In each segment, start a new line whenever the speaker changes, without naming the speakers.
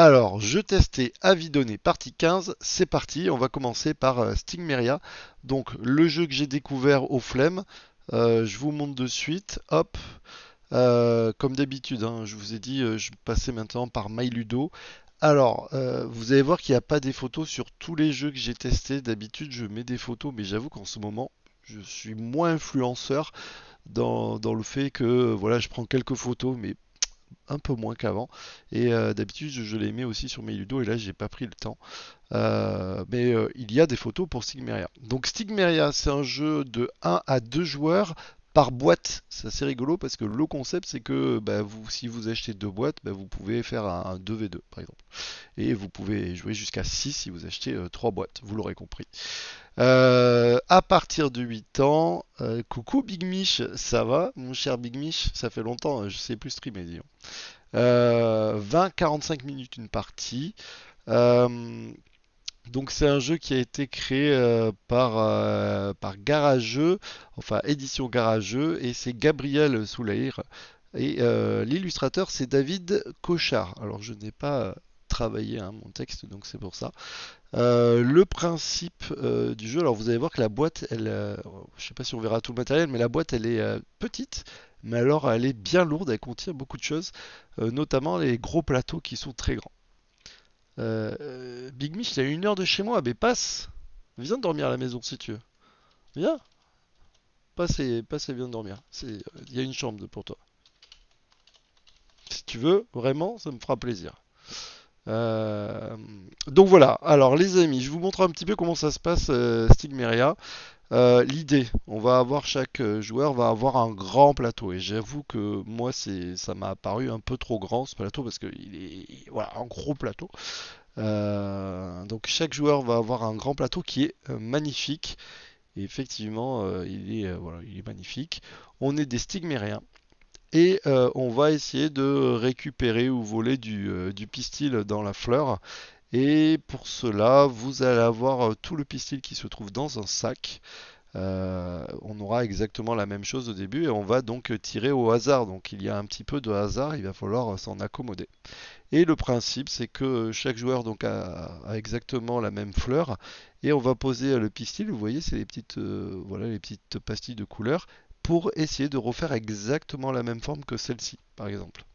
Alors, je testais avis donné partie 15, c'est parti, on va commencer par Stigmeria. Donc, le jeu que j'ai découvert au flemme, je vous montre de suite, hop, comme d'habitude, hein, je vous ai dit, je passais maintenant par MyLudo. Alors, vous allez voir qu'il n'y a pas des photos sur tous les jeux que j'ai testés. D'habitude, je mets des photos, mais j'avoue qu'en ce moment, je suis moins influenceur dans le fait que, voilà, je prends quelques photos, mais un peu moins qu'avant. Et d'habitude, je les mets aussi sur mes ludos, et là, j'ai pas pris le temps. Mais il y a des photos pour Stigmeria. Donc Stigmeria, c'est un jeu de 1 à 2 joueurs par boîte. C'est assez rigolo parce que le concept, c'est que bah, si vous achetez deux boîtes, bah, vous pouvez faire un 2v2 par exemple. Et vous pouvez jouer jusqu'à 6 si vous achetez 3 boîtes, vous l'aurez compris. À partir de 8 ans, coucou Big Mich, ça va mon cher Big Mich? Ça fait longtemps, je sais plus streamer, disons. 20-45 minutes une partie. Euh, donc c'est un jeu qui a été créé par Garageux, enfin édition Garageux, et c'est Gabriel Soulaïr. Et l'illustrateur c'est David Cochard. Alors je n'ai pas travaillé hein, mon texte, donc c'est pour ça. Le principe du jeu, alors vous allez voir que la boîte, je sais pas si on verra tout le matériel, mais la boîte elle est petite, mais alors elle est bien lourde, elle contient beaucoup de choses, notamment les gros plateaux qui sont très grands. Big Mich, il a 1 heure de chez moi, mais passe. Viens dormir à la maison si tu veux. Viens, passe et viens dormir. Il y a une chambre pour toi. Si tu veux, vraiment, ça me fera plaisir. Euh, donc voilà, alors les amis, je vous montre un petit peu comment ça se passe Stigmeria. L'idée, on va avoir chaque joueur va avoir un grand plateau et j'avoue que moi ça m'a apparu un peu trop grand ce plateau parce qu'il est voilà un gros plateau. Donc chaque joueur va avoir un grand plateau qui est magnifique. Et effectivement, voilà, il est magnifique. On est des stigmériens. Et on va essayer de récupérer ou voler du pistil dans la fleur. Et pour cela, vous allez avoir tout le pistil qui se trouve dans un sac. On aura exactement la même chose au début et on va donc tirer au hasard. Donc il y a un petit peu de hasard, il va falloir s'en accommoder. Et le principe, c'est que chaque joueur donc a exactement la même fleur et on va poser le pistil. Vous voyez, c'est les petites, voilà, les petites pastilles de couleur pour essayer de refaire exactement la même forme que celle-ci, par exemple.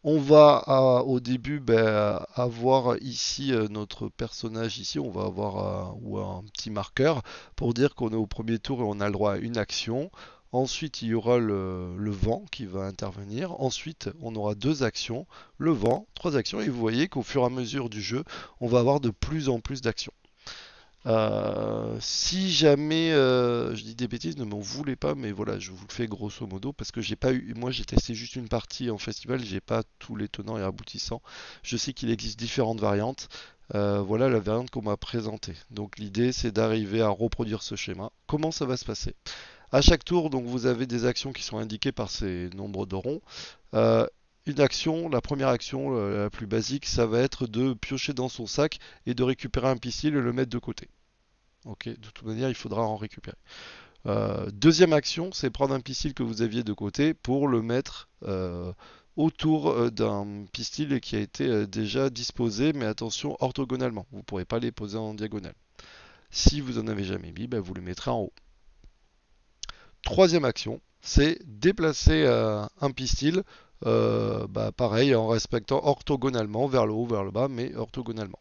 On va au début avoir ici notre personnage ici, on va avoir ou un petit marqueur pour dire qu'on est au premier tour et on a le droit à une action. Ensuite, il y aura le vent qui va intervenir. Ensuite, on aura deux actions, le vent, trois actions. Et vous voyez qu'au fur et à mesure du jeu, on va avoir de plus en plus d'actions. Si jamais je dis des bêtises, ne m'en voulez pas, mais voilà, je vous le fais grosso modo parce que j'ai pas eu, moi j'ai testé juste une partie en festival, j'ai pas tous les tenants et aboutissants. Je sais qu'il existe différentes variantes. Voilà la variante qu'on m'a présentée. Donc l'idée c'est d'arriver à reproduire ce schéma. Comment ça va se passer? À chaque tour, donc vous avez des actions qui sont indiquées par ces nombres de ronds. Euh, une action, la première action, la plus basique, ça va être de piocher dans son sac et de récupérer un pistil et le mettre de côté. Ok, de toute manière, il faudra en récupérer. Deuxième action, c'est prendre un pistil que vous aviez de côté pour le mettre autour d'un pistil qui a été déjà disposé, mais attention, orthogonalement. Vous ne pourrez pas les poser en diagonale. Si vous en avez jamais mis, ben, vous les mettrez en haut. Troisième action, c'est déplacer un pistil, pareil, en respectant orthogonalement, vers le haut, vers le bas, mais orthogonalement.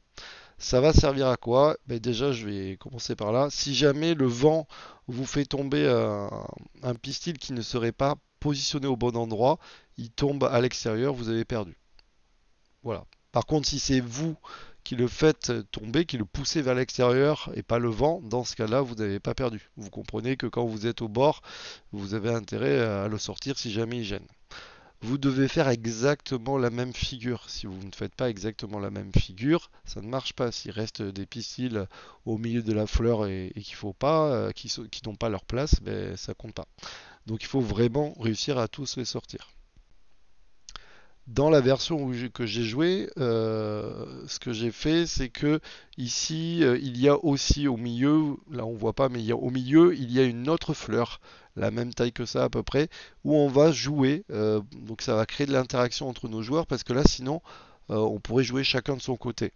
Ça va servir à quoi? Ben déjà, je vais commencer par là. Si jamais le vent vous fait tomber un pistil qui ne serait pas positionné au bon endroit, il tombe à l'extérieur, vous avez perdu. Voilà. Par contre, si c'est vous qui le faites tomber, qui le poussez vers l'extérieur et pas le vent, dans ce cas-là, vous n'avez pas perdu. Vous comprenez que quand vous êtes au bord, vous avez intérêt à le sortir si jamais il gêne. Vous devez faire exactement la même figure. Si vous ne faites pas exactement la même figure, ça ne marche pas. S'il reste des pistils au milieu de la fleur et qu'il faut pas, qui n'ont pas leur place, ben, ça compte pas. Donc il faut vraiment réussir à tous les sortir. Dans la version que j'ai joué, ce que j'ai fait, c'est que ici, il y a aussi au milieu, là on voit pas, mais au milieu, il y a une autre fleur, la même taille que ça à peu près, où on va jouer. Donc ça va créer de l'interaction entre nos joueurs, parce que là, sinon, on pourrait jouer chacun de son côté.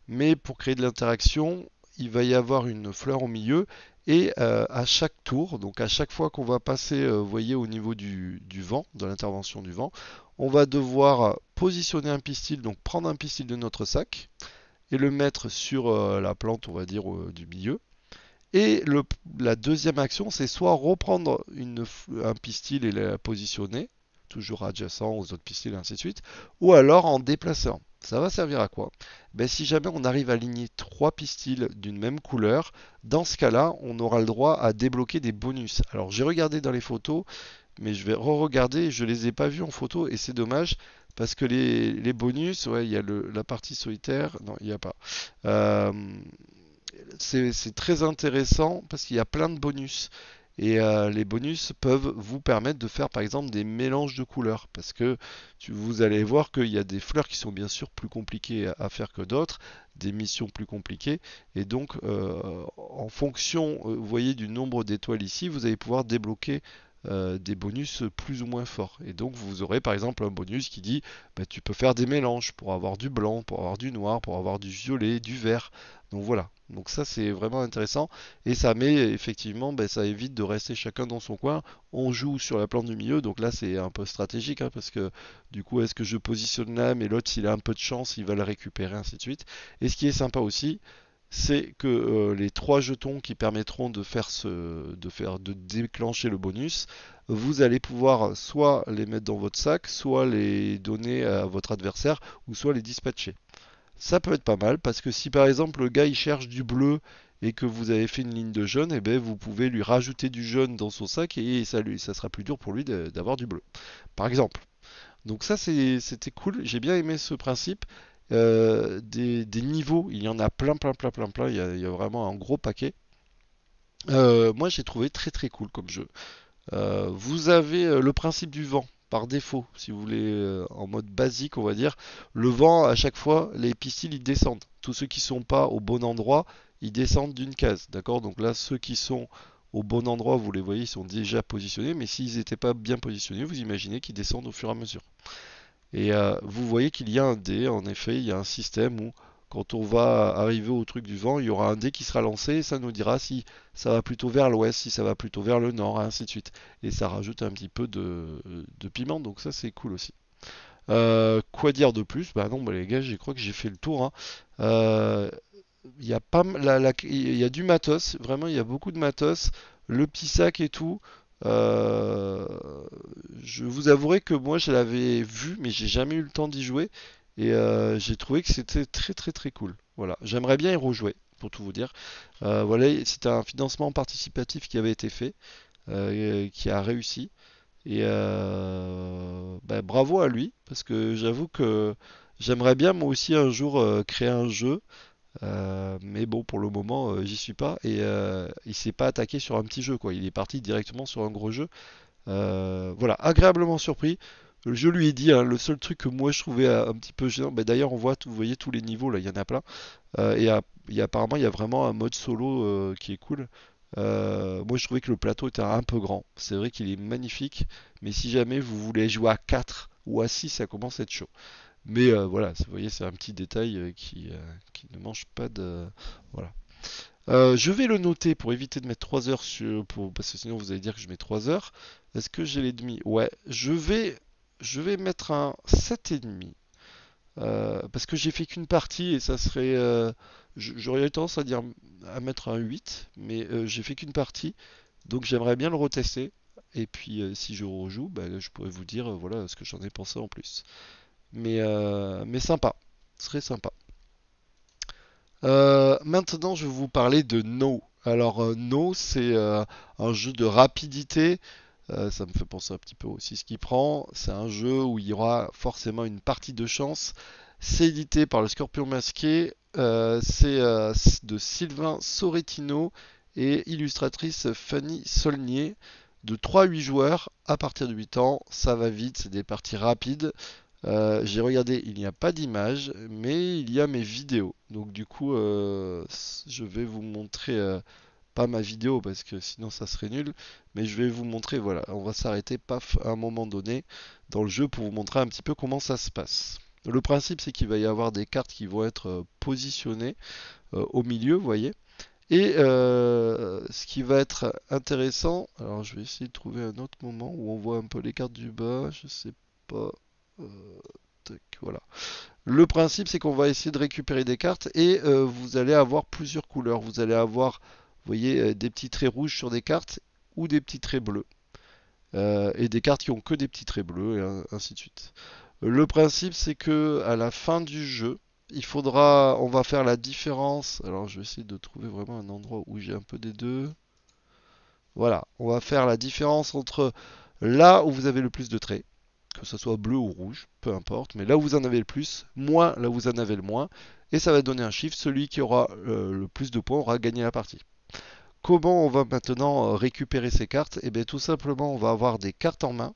Mais pour créer de l'interaction, il va y avoir une fleur au milieu et à chaque tour, donc à chaque fois qu'on va passer, vous voyez, au niveau du vent, de l'intervention du vent, on va devoir positionner un pistil, donc prendre un pistil de notre sac et le mettre sur la plante, on va dire, du milieu. Et la deuxième action, c'est soit reprendre un pistil et la positionner, toujours adjacent aux autres pistils et ainsi de suite, ou alors en déplacer un. Ça va servir à quoi? Ben, si jamais on arrive à aligner trois pistils d'une même couleur, dans ce cas-là, on aura le droit à débloquer des bonus. Alors j'ai regardé dans les photos, mais je vais re-regarder, je les ai pas vus en photo et c'est dommage parce que les bonus, ouais, il y a la partie solitaire, non, il n'y a pas. Euh, c'est très intéressant parce qu'il y a plein de bonus. Et les bonus peuvent vous permettre de faire par exemple des mélanges de couleurs. Parce que vous allez voir qu'il y a des fleurs qui sont bien sûr plus compliquées à faire que d'autres, des missions plus compliquées. Et donc en fonction, vous voyez, du nombre d'étoiles ici, vous allez pouvoir débloquer des bonus plus ou moins forts. Et donc vous aurez par exemple un bonus qui dit bah, tu peux faire des mélanges pour avoir du blanc, pour avoir du noir, pour avoir du violet, du vert. Donc voilà. Donc ça c'est vraiment intéressant et ça met effectivement, ben, ça évite de rester chacun dans son coin. On joue sur la plante du milieu, donc là c'est un peu stratégique hein, parce que du coup est-ce que je positionne là, mais l'autre s'il a un peu de chance il va le récupérer ainsi de suite. Et ce qui est sympa aussi, c'est que les trois jetons qui permettront de déclencher le bonus, vous allez pouvoir soit les mettre dans votre sac, soit les donner à votre adversaire, ou soit les dispatcher. Ça peut être pas mal parce que si par exemple le gars il cherche du bleu et que vous avez fait une ligne de jaune, et ben vous pouvez lui rajouter du jaune dans son sac et ça sera plus dur pour lui d'avoir du bleu. Par exemple. Donc ça c'était cool, j'ai bien aimé ce principe. Des niveaux, il y en a plein, plein, plein, plein, plein, il y a vraiment un gros paquet. Moi j'ai trouvé très très cool comme jeu. Vous avez le principe du vent par défaut, si vous voulez, en mode basique, on va dire. Le vent, à chaque fois, les pistils ils descendent. Tous ceux qui sont pas au bon endroit, ils descendent d'une case, d'accord? Donc là, ceux qui sont au bon endroit, vous les voyez, ils sont déjà positionnés, mais s'ils n'étaient pas bien positionnés, vous imaginez qu'ils descendent au fur et à mesure. Et vous voyez qu'il y a un dé, en effet, il y a un système où quand on va arriver au truc du vent, il y aura un dé qui sera lancé et ça nous dira si ça va plutôt vers l'ouest, si ça va plutôt vers le nord, et ainsi de suite. Et ça rajoute un petit peu de piment, donc ça c'est cool aussi. Quoi dire de plus? Bah non, bah les gars, je crois que j'ai fait le tour, hein. Euh, Il y a pas, il y a du matos, vraiment, il y a beaucoup de matos, le petit sac et tout. Euh, je vous avouerai que moi, je l'avais vu, mais j'ai jamais eu le temps d'y jouer. Et j'ai trouvé que c'était très très très cool. Voilà, j'aimerais bien y rejouer, pour tout vous dire. Voilà, c'était un financement participatif qui avait été fait, qui a réussi. Et bah, bravo à lui, parce que j'avoue que j'aimerais bien moi aussi un jour créer un jeu. Mais bon, pour le moment, j'y suis pas et il s'est pas attaqué sur un petit jeu, quoi. Il est parti directement sur un gros jeu. Voilà, agréablement surpris. Je lui ai dit, hein, le seul truc que moi je trouvais un petit peu gênant, bah, d'ailleurs on voit, vous voyez tous les niveaux là, il y en a plein. Apparemment il y a vraiment un mode solo qui est cool. Moi je trouvais que le plateau était un peu grand. C'est vrai qu'il est magnifique, mais si jamais vous voulez jouer à 4 ou à 6, ça commence à être chaud. Mais voilà, vous voyez, c'est un petit détail qui ne mange pas de... Voilà. Je vais le noter pour éviter de mettre 3 heures parce que sinon vous allez dire que je mets 3 heures. Est-ce que j'ai les demi? Ouais, je vais mettre un 7,5. Parce que j'ai fait qu'une partie et ça serait... j'aurais eu tendance à dire à mettre un 8, mais j'ai fait qu'une partie. Donc j'aimerais bien le retester. Et puis si je rejoue, bah, je pourrais vous dire voilà ce que j'en ai pensé en plus. Mais sympa, très sympa. Maintenant, je vais vous parler de No. Alors, No, c'est un jeu de rapidité. Ça me fait penser un petit peu aussi ce qu'il prend. C'est un jeu où il y aura forcément une partie de chance. C'est édité par le Scorpion Masqué. C'est de Sylvain Soretino et illustratrice Fanny Saulnier. De 3 à 8 joueurs à partir de 8 ans. Ça va vite, c'est des parties rapides. J'ai regardé, il n'y a pas d'image, mais il y a mes vidéos. Donc du coup, je vais vous montrer, pas ma vidéo parce que sinon ça serait nul, mais je vais vous montrer, voilà, on va s'arrêter, paf, à un moment donné dans le jeu pour vous montrer un petit peu comment ça se passe. Le principe, c'est qu'il va y avoir des cartes qui vont être positionnées au milieu, vous voyez. Et ce qui va être intéressant, alors je vais essayer de trouver un autre moment où on voit un peu les cartes du bas, je sais pas. euh, tac, voilà. Le principe, c'est qu'on va essayer de récupérer des cartes et vous allez avoir plusieurs couleurs. Vous allez avoir, vous voyez, des petits traits rouges sur des cartes ou des petits traits bleus. Et des cartes qui ont que des petits traits bleus et ainsi de suite. Le principe, c'est que à la fin du jeu, on va faire la différence. Alors, je vais essayer de trouver vraiment un endroit où j'ai un peu des deux. Voilà, on va faire la différence entre là où vous avez le plus de traits, que ce soit bleu ou rouge, peu importe, mais là où vous en avez le plus, moins là où vous en avez le moins, et ça va donner un chiffre. Celui qui aura le plus de points aura gagné la partie. Comment on va maintenant récupérer ces cartes? Eh bien, tout simplement, on va avoir des cartes en main.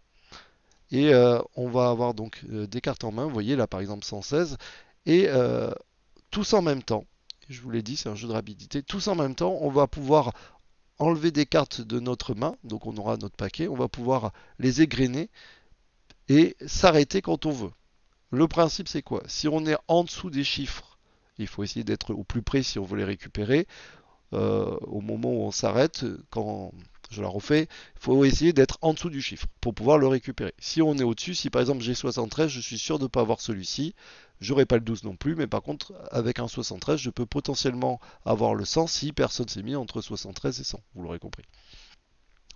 Et on va avoir donc des cartes en main, vous voyez là par exemple 116, et tous en même temps, je vous l'ai dit, c'est un jeu de rapidité, tous en même temps, on va pouvoir enlever des cartes de notre main, donc on aura notre paquet, on va pouvoir les égrener et s'arrêter quand on veut. Le principe c'est quoi? Si on est en dessous des chiffres, il faut essayer d'être au plus près si on veut les récupérer. Au moment où on s'arrête, quand je la refais, il faut essayer d'être en dessous du chiffre pour pouvoir le récupérer. Si on est au-dessus, si par exemple j'ai 73, je suis sûr de ne pas avoir celui-ci. J'aurai pas le 12 non plus, mais par contre, avec un 73, je peux potentiellement avoir le 100 si personne s'est mis entre 73 et 100. Vous l'aurez compris.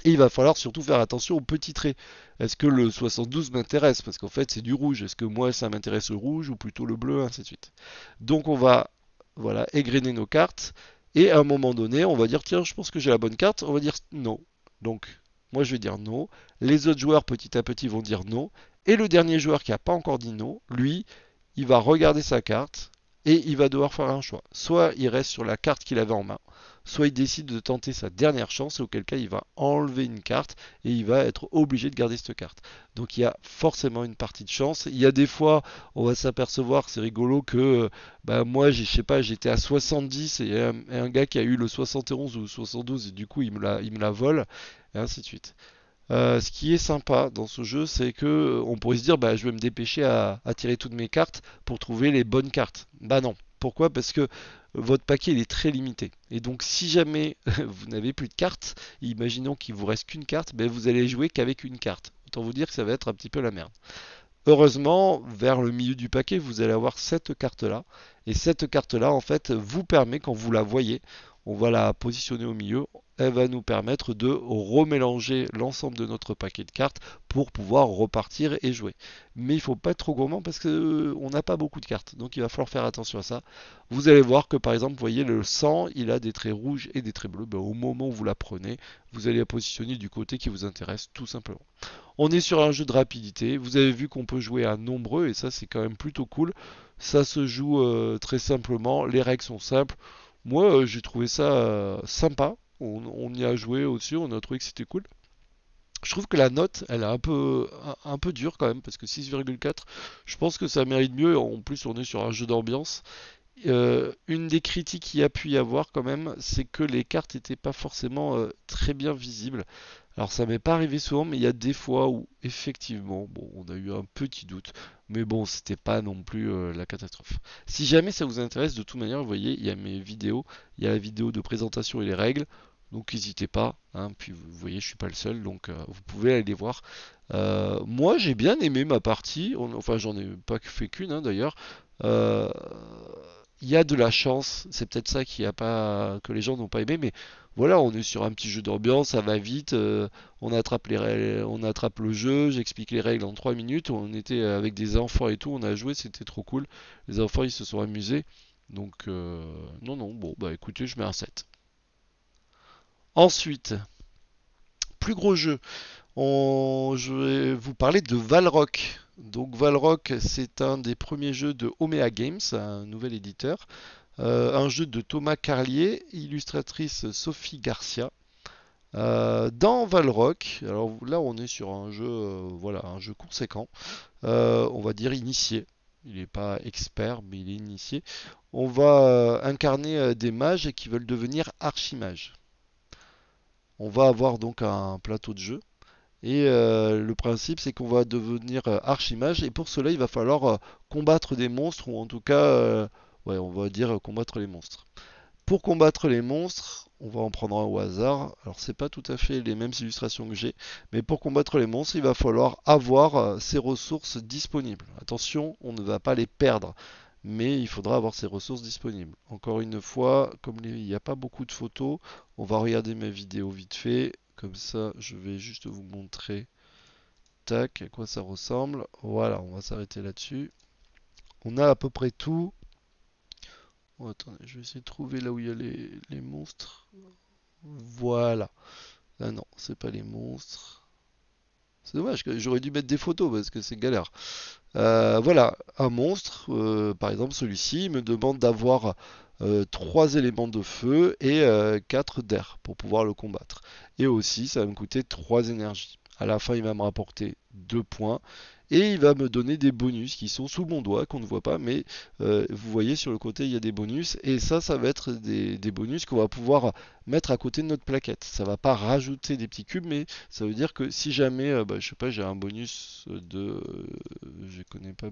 Et il va falloir surtout faire attention aux petits traits. Est-ce que le 72 m'intéresse? Parce qu'en fait, c'est du rouge. Est-ce que moi, ça m'intéresse le rouge ou plutôt le bleu, ainsi de suite. Donc, on va voilà, égrener nos cartes. Et à un moment donné, on va dire, tiens, je pense que j'ai la bonne carte. On va dire non. Donc, moi, je vais dire non. Les autres joueurs, petit à petit, vont dire non. Et le dernier joueur qui n'a pas encore dit non, lui, il va regarder sa carte et il va devoir faire un choix. Soit il reste sur la carte qu'il avait en main, soit il décide de tenter sa dernière chance, auquel cas il va enlever une carte et il va être obligé de garder cette carte. Donc il y a forcément une partie de chance. Il y a des fois, on va s'apercevoir, c'est rigolo, que bah, moi, je sais pas, j'étais à 70 et un gars qui a eu le 71 ou le 72 et du coup il me la vole, et ainsi de suite. Ce qui est sympa dans ce jeu, c'est que on pourrait se dire, bah, je vais me dépêcher à tirer toutes mes cartes pour trouver les bonnes cartes. Bah non. Pourquoi? Parce que votre paquet il est très limité. Et donc, si jamais vous n'avez plus de cartes, imaginons qu'il vous reste qu'une carte, ben, vous allez jouer qu'avec une carte. Autant vous dire que ça va être un petit peu la merde. Heureusement, vers le milieu du paquet, vous allez avoir cette carte-là. Et cette carte-là, en fait, vous permet, quand vous la voyez, on va la positionner au milieu, elle va nous permettre de remélanger l'ensemble de notre paquet de cartes pour pouvoir repartir et jouer. Mais il ne faut pas être trop gourmand parce que on n'a pas beaucoup de cartes. Donc il va falloir faire attention à ça. Vous allez voir que par exemple, vous voyez le sang, il a des traits rouges et des traits bleus. Ben, au moment où vous la prenez, vous allez la positionner du côté qui vous intéresse tout simplement. On est sur un jeu de rapidité. Vous avez vu qu'on peut jouer à nombreux et ça c'est quand même plutôt cool. Ça se joue très simplement. Les règles sont simples. Moi j'ai trouvé ça sympa. On y a joué aussi. On a trouvé que c'était cool. Je trouve que la note, elle est un peu dure quand même, parce que 6,4, je pense que ça mérite mieux. En plus, on est sur un jeu d'ambiance. Une des critiques qu'il y a pu y avoir quand même, c'est que les cartes n'étaient pas forcément très bien visibles. Alors ça m'est pas arrivé souvent, mais il y a des fois où effectivement, bon, on a eu un petit doute, mais bon, c'était pas non plus la catastrophe. Si jamais ça vous intéresse, de toute manière, vous voyez, il y a mes vidéos, il y a la vidéo de présentation et les règles, donc n'hésitez pas, hein, puis vous voyez, je suis pas le seul, donc vous pouvez aller les voir. Moi, j'ai bien aimé ma partie, enfin, j'en ai pas fait qu'une hein, d'ailleurs. Euh, il y a de la chance, c'est peut-être ça qui a pas, que les gens n'ont pas aimé, mais voilà, on est sur un petit jeu d'ambiance, ça va vite, on attrape les règles, on attrape le jeu, j'explique les règles en 3 minutes, on était avec des enfants et tout, on a joué, c'était trop cool, les enfants ils se sont amusés, donc non non, bon bah écoutez, je mets un 7. Ensuite, plus gros jeu, je vais vous parler de Valrock. Donc Valrock, c'est un des premiers jeux de Omea Games, un nouvel éditeur. Un jeu de Thomas Carlier, illustratrice Sophie Garcia. Dans Valrock, alors là on est sur un jeu, voilà, un jeu conséquent, on va dire initié. Il n'est pas expert, mais il est initié. On va incarner des mages qui veulent devenir archimages. On va avoir donc un plateau de jeu Et le principe, c'est qu'on va devenir archimage. Et pour cela, il va falloir combattre des monstres, ou en tout cas, ouais, on va dire combattre les monstres. Pour combattre les monstres, on va en prendre un au hasard. Alors, c'est pas tout à fait les mêmes illustrations que j'ai, mais pour combattre les monstres, il va falloir avoir ces ressources disponibles. Attention, on ne va pas les perdre, mais il faudra avoir ces ressources disponibles. Encore une fois, comme il n'y a pas beaucoup de photos, on va regarder mes vidéos vite fait. Comme ça, je vais juste vous montrer, tac, à quoi ça ressemble. Voilà, on va s'arrêter là-dessus. On a à peu près tout. Oh, attendez, je vais essayer de trouver là où il y a les monstres. Voilà. Ah non, c'est pas les monstres. C'est dommage, que j'aurais dû mettre des photos parce que c'est galère. Voilà, un monstre, par exemple celui-ci, me demande d'avoir 3 éléments de feu et 4 d'air pour pouvoir le combattre. Et aussi, ça va me coûter 3 énergies. À la fin, il va me rapporter 2 points. Et il va me donner des bonus qui sont sous mon doigt, qu'on ne voit pas, mais vous voyez sur le côté, il y a des bonus. Et ça va être des bonus qu'on va pouvoir mettre à côté de notre plaquette. Ça va pas rajouter des petits cubes, mais ça veut dire que si jamais, je sais pas, j'ai un bonus de, je connais pas,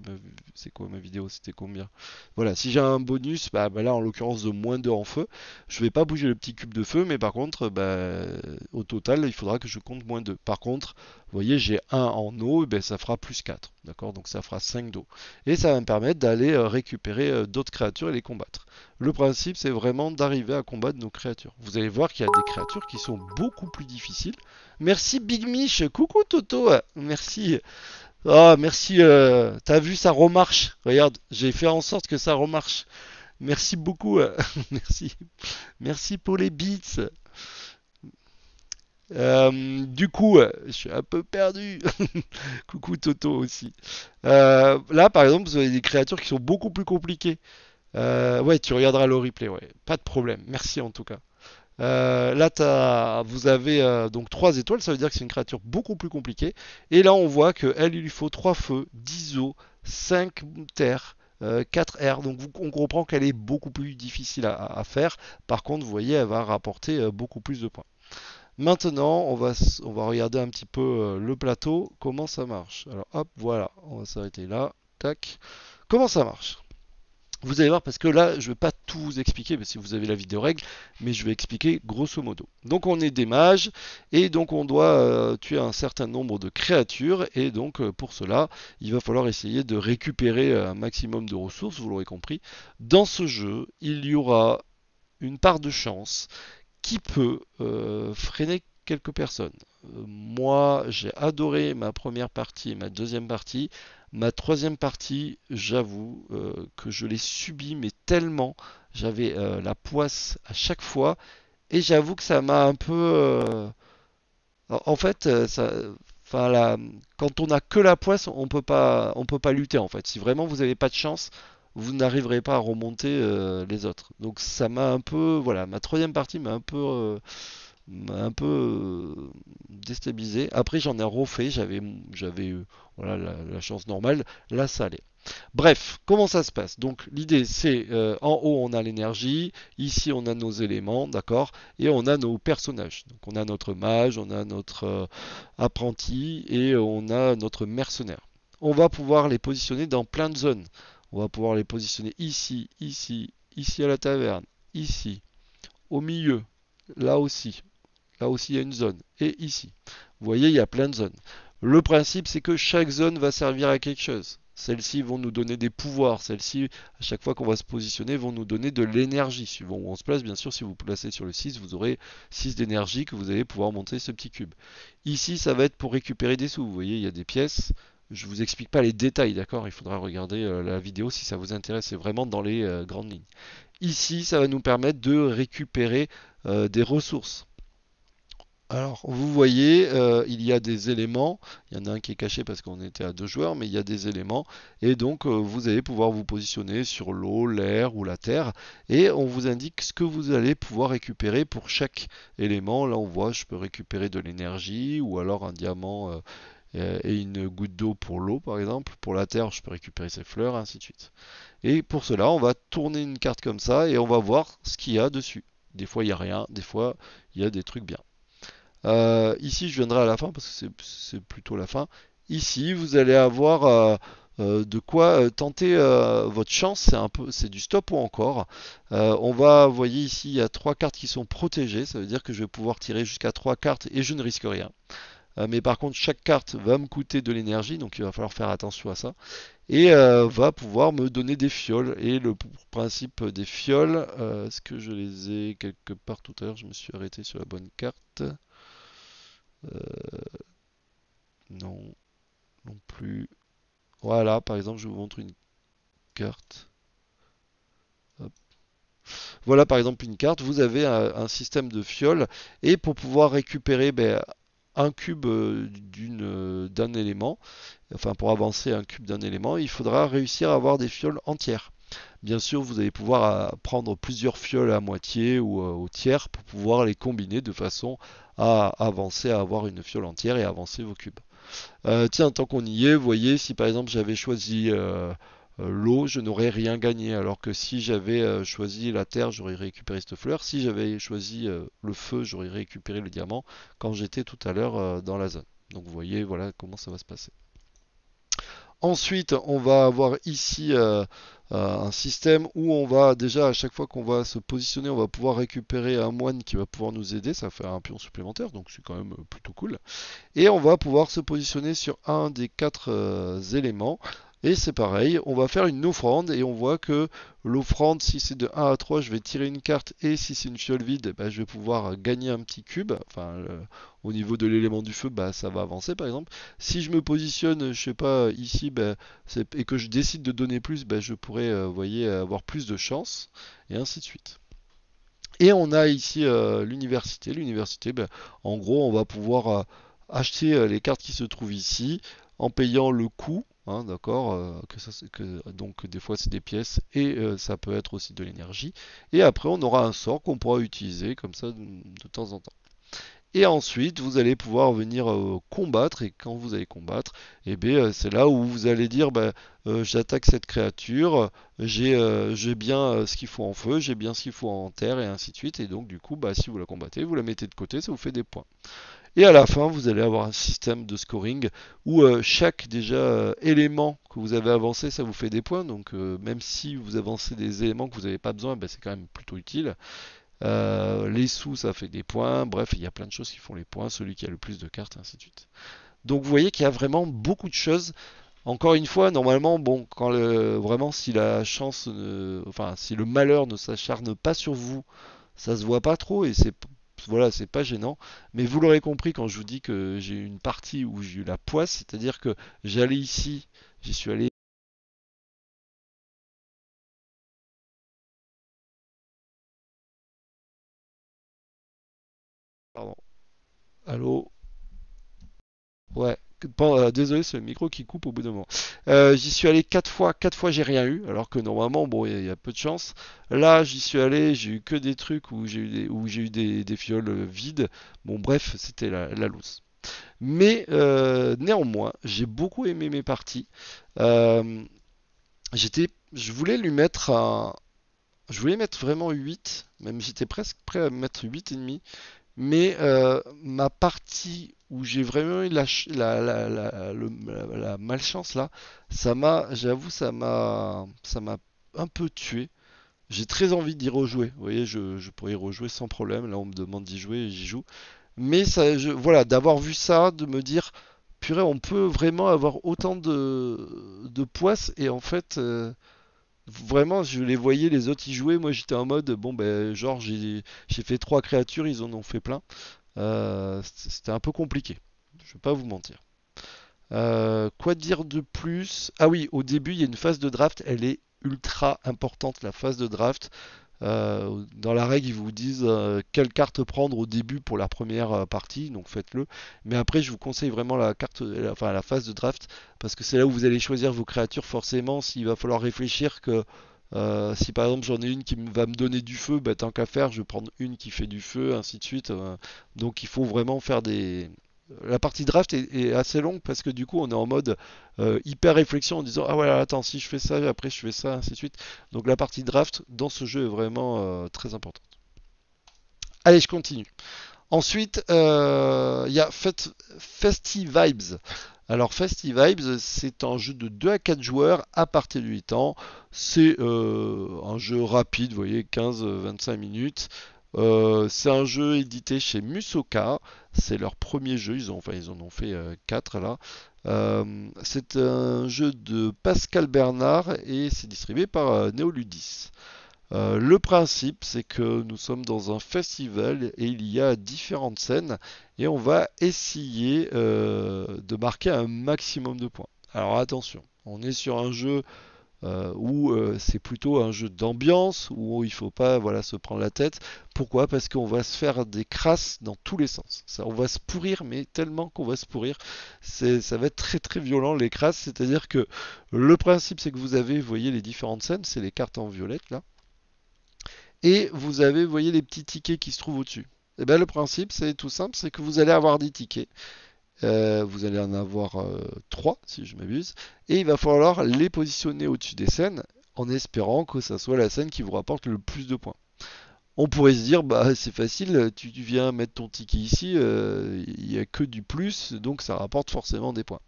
c'est quoi ma vidéo, c'était combien? Voilà, si j'ai un bonus, bah là en l'occurrence de -2 en feu, je vais pas bouger le petit cube de feu, mais par contre, au total, il faudra que je compte -2. Par contre, vous voyez, j'ai 1 en eau, et ben ça fera +4, d'accord? Donc ça fera 5 d'eau. Et ça va me permettre d'aller récupérer d'autres créatures et les combattre. Le principe, c'est vraiment d'arriver à combattre nos créatures. Vous allez voir qu'il y a des créatures qui sont beaucoup plus difficiles. Merci Big Mish, coucou Toto, merci. Ah, merci, t'as vu, ça remarche. Regarde, j'ai fait en sorte que ça remarche. Merci beaucoup, merci. Merci pour les beats. Du coup, je suis un peu perdu. Coucou Toto aussi. Là, par exemple, vous avez des créatures qui sont beaucoup plus compliquées. Ouais, tu regarderas le replay, ouais. Pas de problème. Merci en tout cas. Là, vous avez donc 3 étoiles, ça veut dire que c'est une créature beaucoup plus compliquée. Et là, on voit qu'elle, il lui faut 3 feux, 10 eau, 5 terre, 4 air. Donc on comprend qu'elle est beaucoup plus difficile à faire. Par contre, vous voyez, elle va rapporter beaucoup plus de points. Maintenant, on va regarder un petit peu le plateau, comment ça marche. Alors hop, voilà, on va s'arrêter là. Tac. Comment ça marche? Vous allez voir parce que là, je ne vais pas tout vous expliquer, parce que vous avez la vidéo règle, mais je vais expliquer grosso modo. Donc on est des mages, et donc on doit tuer un certain nombre de créatures, et donc pour cela, il va falloir essayer de récupérer un maximum de ressources, vous l'aurez compris. Dans ce jeu, il y aura une part de chance qui peut freiner quelques personnes. Moi, j'ai adoré ma première partie et ma deuxième partie. Ma troisième partie, j'avoue que je l'ai subie, mais tellement. J'avais la poisse à chaque fois. Et j'avoue que ça m'a un peu... en fait, enfin, quand on a que la poisse, on peut pas lutter en fait. Si vraiment vous n'avez pas de chance, vous n'arriverez pas à remonter les autres. Donc ça m'a un peu, voilà, ma troisième partie m'a un peu déstabilisé. Après, j'en ai refait, j'avais voilà, la chance normale. Là, ça allait. Bref, comment ça se passe? Donc, l'idée, c'est en haut, on a l'énergie. Ici, on a nos éléments, d'accord? Et on a nos personnages. Donc, on a notre mage, on a notre apprenti et on a notre mercenaire. On va pouvoir les positionner dans plein de zones. On va pouvoir les positionner ici, ici, ici à la taverne, ici, au milieu, là aussi. Là aussi, il y a une zone. Et ici. Vous voyez, il y a plein de zones. Le principe, c'est que chaque zone va servir à quelque chose. Celles-ci vont nous donner des pouvoirs. Celles-ci, à chaque fois qu'on va se positionner, vont nous donner de l'énergie. Suivant où on se place, bien sûr, si vous placez sur le 6, vous aurez 6 d'énergie que vous allez pouvoir monter ce petit cube. Ici, ça va être pour récupérer des sous. Vous voyez, il y a des pièces. Je ne vous explique pas les détails, d'accord? Il faudra regarder la vidéo si ça vous intéresse. C'est vraiment dans les grandes lignes. Ici, ça va nous permettre de récupérer des ressources. Alors, vous voyez, il y a des éléments. Il y en a un qui est caché parce qu'on était à 2 joueurs, mais il y a des éléments. Et donc, vous allez pouvoir vous positionner sur l'eau, l'air ou la terre. Et on vous indique ce que vous allez pouvoir récupérer pour chaque élément. Là, on voit, je peux récupérer de l'énergie ou alors un diamant et une goutte d'eau pour l'eau, par exemple. Pour la terre, je peux récupérer ses fleurs, ainsi de suite. Et pour cela, on va tourner une carte comme ça et on va voir ce qu'il y a dessus. Des fois, il n'y a rien. Des fois, il y a des trucs bien. Ici, je viendrai à la fin parce que c'est plutôt la fin. Ici, vous allez avoir de quoi tenter votre chance. C'est un peu, c'est du stop ou encore. On va, vous voyez ici, il y a trois cartes qui sont protégées. Ça veut dire que je vais pouvoir tirer jusqu'à trois cartes et je ne risque rien. Mais par contre, chaque carte va me coûter de l'énergie, donc il va falloir faire attention à ça. Et va pouvoir me donner des fioles. Et le principe des fioles, est-ce que je les ai quelque part tout à l'heure? Je me suis arrêté sur la bonne carte. Non, non plus. Voilà, par exemple, je vous montre une carte. Hop. Voilà, par exemple, une carte. Vous avez un système de fioles. Et pour pouvoir récupérer un cube d'un élément, enfin pour avancer un cube d'un élément, il faudra réussir à avoir des fioles entières. Bien sûr, vous allez pouvoir prendre plusieurs fioles à moitié ou au tiers pour pouvoir les combiner de façon à avancer, à avoir une fiole entière et avancer vos cubes. Tiens, tant qu'on y est, vous voyez, si par exemple j'avais choisi l'eau, je n'aurais rien gagné. Alors que si j'avais choisi la terre, j'aurais récupéré cette fleur. Si j'avais choisi le feu, j'aurais récupéré le diamant quand j'étais tout à l'heure dans la zone. Donc vous voyez, voilà comment ça va se passer. Ensuite, on va avoir ici un système où on va déjà à chaque fois qu'on va se positionner, on va pouvoir récupérer un moine qui va pouvoir nous aider. Ça fait un pion supplémentaire, donc c'est quand même plutôt cool. Et on va pouvoir se positionner sur un des quatre éléments. Et c'est pareil, on va faire une offrande et on voit que l'offrande, si c'est de 1 à 3, je vais tirer une carte et si c'est une fiole vide, bah, je vais pouvoir gagner un petit cube. Enfin, au niveau de l'élément du feu, bah, ça va avancer par exemple. Si je me positionne, je sais pas, ici, bah, et que je décide de donner plus, bah, je pourrais, vous voyez, avoir plus de chance et ainsi de suite. Et on a ici l'université. L'université, ben, en gros, on va pouvoir acheter les cartes qui se trouvent ici en payant le coût, hein, d'accord, donc des fois c'est des pièces et ça peut être aussi de l'énergie. Et après, on aura un sort qu'on pourra utiliser comme ça de temps en temps. Et ensuite, vous allez pouvoir venir combattre. Et quand vous allez combattre, eh bien, c'est là où vous allez dire, bah, j'attaque cette créature, j'ai bien ce qu'il faut en feu, j'ai bien ce qu'il faut en terre, et ainsi de suite. Et donc, du coup, bah, si vous la combattez, vous la mettez de côté, ça vous fait des points. Et à la fin, vous allez avoir un système de scoring où chaque déjà élément que vous avez avancé, ça vous fait des points. Donc, même si vous avancez des éléments que vous n'avez pas besoin, bah, c'est quand même plutôt utile. Les sous, ça fait des points. Bref, il y a plein de choses qui font les points. Celui qui a le plus de cartes, et ainsi de suite. Donc vous voyez qu'il y a vraiment beaucoup de choses. Encore une fois, normalement, bon, vraiment, si la chance, enfin, si le malheur ne s'acharne pas sur vous, ça se voit pas trop et voilà, c'est pas gênant. Mais vous l'aurez compris quand je vous dis que j'ai eu une partie où j'ai eu la poisse, c'est-à-dire que j'allais ici, j'y suis allé. Pardon. Allô? Ouais, désolé, c'est le micro qui coupe au bout d'un moment. J'y suis allé quatre fois j'ai rien eu, alors que normalement, bon, il y a peu de chance. Là, j'y suis allé, j'ai eu que des trucs où j'ai eu des fioles vides. Bon, bref, c'était la loose. Mais néanmoins, j'ai beaucoup aimé mes parties. Euh, je voulais lui mettre je voulais mettre vraiment 8, même j'étais presque prêt à mettre 8,5. Mais ma partie où j'ai vraiment eu la malchance là, j'avoue, ça m'a un peu tué. J'ai très envie d'y rejouer. Vous voyez, je pourrais y rejouer sans problème. Là, on me demande d'y jouer et j'y joue. Mais ça, voilà, d'avoir vu ça, de me dire, purée, on peut vraiment avoir autant de poisse et en fait, vraiment, je les voyais, les autres y jouaient. Moi, j'étais en mode, bon, ben, genre, j'ai fait trois créatures, ils en ont fait plein. C'était un peu compliqué, je vais pas vous mentir. Quoi dire de plus? Ah oui, au début, il y a une phase de draft, elle est ultra importante, la phase de draft. Dans la règle, ils vous disent quelle carte prendre au début pour la première partie, donc faites-le. Mais après, je vous conseille vraiment enfin la phase de draft, parce que c'est là où vous allez choisir vos créatures. Forcément, s'il va falloir réfléchir que si par exemple j'en ai une qui va me donner du feu, bah, tant qu'à faire, je vais prendre une qui fait du feu, ainsi de suite. Donc il faut vraiment faire des. La partie draft est assez longue parce que du coup on est en mode hyper réflexion en disant ah ouais attends si je fais ça après je fais ça ainsi de suite. Donc la partie draft dans ce jeu est vraiment très importante. Allez je continue. Ensuite, il y a Festivibes. Alors Festivibes, c'est un jeu de 2 à 4 joueurs à partir de 8 ans. C'est un jeu rapide, vous voyez, 15-25 minutes. C'est un jeu édité chez Musoka. C'est leur premier jeu, ils en ont fait 4 là. C'est un jeu de Pascal Bernard et c'est distribué par Neoludis. Le principe, c'est que nous sommes dans un festival et il y a différentes scènes et on va essayer de marquer un maximum de points. Alors attention, on est sur un jeu où c'est plutôt un jeu d'ambiance où il faut pas voilà se prendre la tête. Pourquoi? Parce qu'on va se faire des crasses dans tous les sens. Ça, on va se pourrir, mais tellement qu'on va se pourrir, ça va être très très violent les crasses. C'est-à-dire que le principe, c'est que vous avez, vous voyez les différentes scènes, c'est les cartes en violette là. Et vous avez, vous voyez, les petits tickets qui se trouvent au-dessus. Et bien, le principe, c'est tout simple, c'est que vous allez avoir des tickets. Vous allez en avoir 3, si je m'abuse. Et il va falloir les positionner au-dessus des scènes en espérant que ça soit la scène qui vous rapporte le plus de points. On pourrait se dire, bah c'est facile, tu viens mettre ton ticket ici, il n'y a que du plus, donc ça rapporte forcément des points.